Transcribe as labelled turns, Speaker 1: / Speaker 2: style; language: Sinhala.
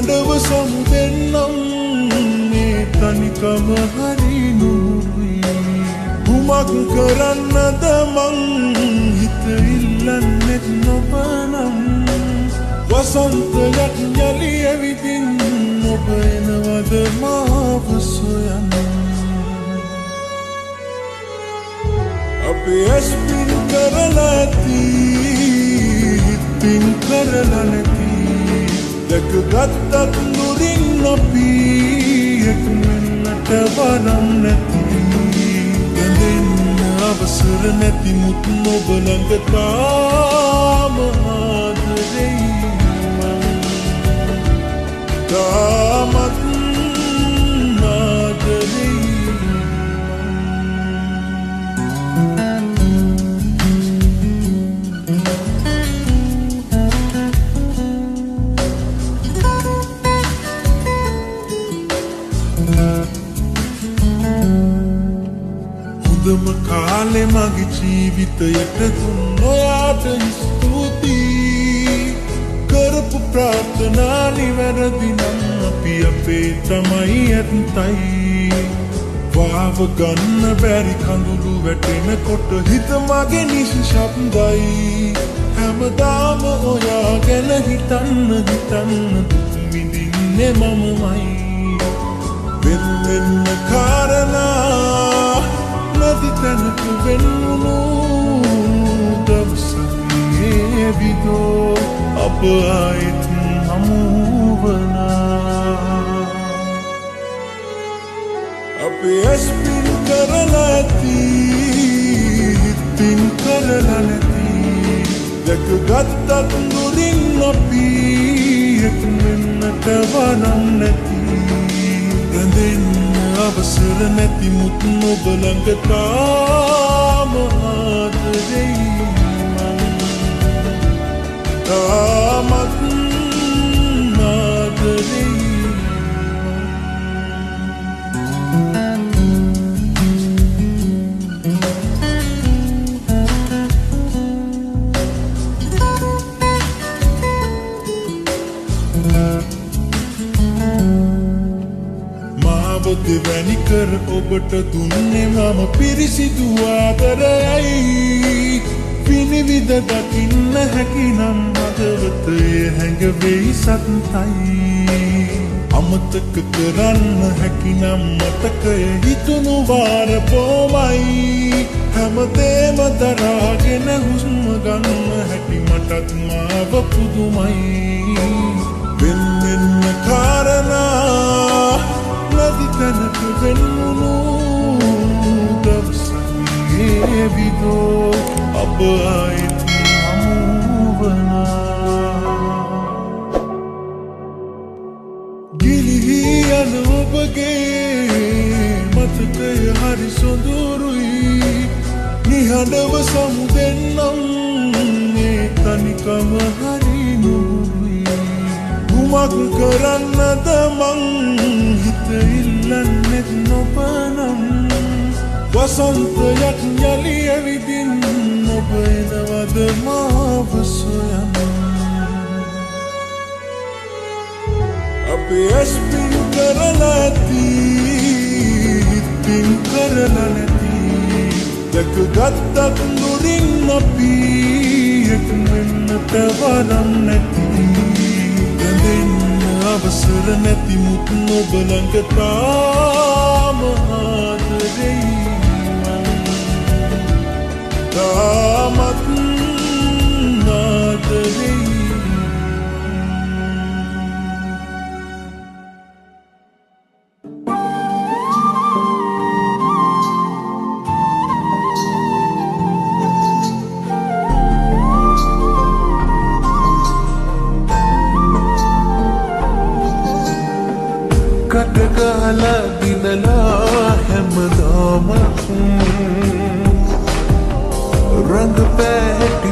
Speaker 1: නිහඬව සමුදෙන්නම් මේ තනිකම හරි නුරුයි කුමක් කරන්නද මං හිත ඉල්ලන්නෙත් නොබනම් වසන්තයක් යලි ඇවිදින් ඔබ එනවද මාව සොයන්න අපේ ඇස් පින් කරලා ඇති පින් කරලා නැති දැකගත්තත් නුරින් අපි එක් වෙන්නට වරම් නැති ගැඳෙන්න අවසර නැති මුත් ඔබ ළඟ තාම ආදරෙයි තාමත් ආදරෙයි හොඳම කාලෙ මගේ ජීවිතයට දුන් ඔයාට ස්තුතියි කරපු ප්‍රාර්ථනා නිවැරදි නම් අපි අපේ තමයි ඇත්තයි වාව ගන්න බැරි කඳුළු වැටෙනකොට හිත මගේ නිශ්ශබ්දයි හැමදාම ඔයා ගැන හිතන්න දුක් විඳින්නේ මමමයි වෙන වෙන කාරණා නැති තැනක වෙන්නුණු දවසකේ විදෝ අප ආයෙත් හමුවනා අපේ ඇස් පින් කරලා ඇති පින් කරලා නැති දැකගත්තත් නුරින් අපි එක් වෙන්නට වරම් නැති රැඳෙන්න අවසර නැති මුත් ඔබ ළඟ තාම ආදරෙයි තාමත් ආදරෙයි දෙවැනි කර ඔබට දුන්නේ මම පිරිසිදු ආදරයයි පිනිවිද දකින්න හැකිනම් හදවතේ හැඟවෙයි සතුටයි අමතක කරන්න හැකිනම් මතකය හිතුණු වාර බොමයි හැමදේම දරාගෙන හුස්ම ගන්න හැටි මටත් මාව පුදුමයි වෙන වෙන කාරණා නැති තැනක වෙන්නුණු දවසකේ විදෝ අප ආයෙත් හමුවනා ගිලිහි යන ඔබගේ මතකය හරි සොඳුරුයි නිහඬව සමුදෙන්නම් මේ තනිකම හරි නුරුයි කුමක් කරන්නද මං හිත ඉල්ලන්නෙත් නොබනම් වසන්තයක් යලි ඇවිදින් ඔබ එනවද මාව සොයන්න අපේ ඇස් පින් කරලා ඇති පින් කරලා නැති දැකගත්තත් නුරින් අපි එක් වෙන්නට වරම් නැති ගැඳෙන්න අවසර නැති මුත් ඔබ ළඟ තාම ආදරෙයි තාමත් ආදරෙයි කටගහලා දිනලා හැමදාම රංග පැහැටි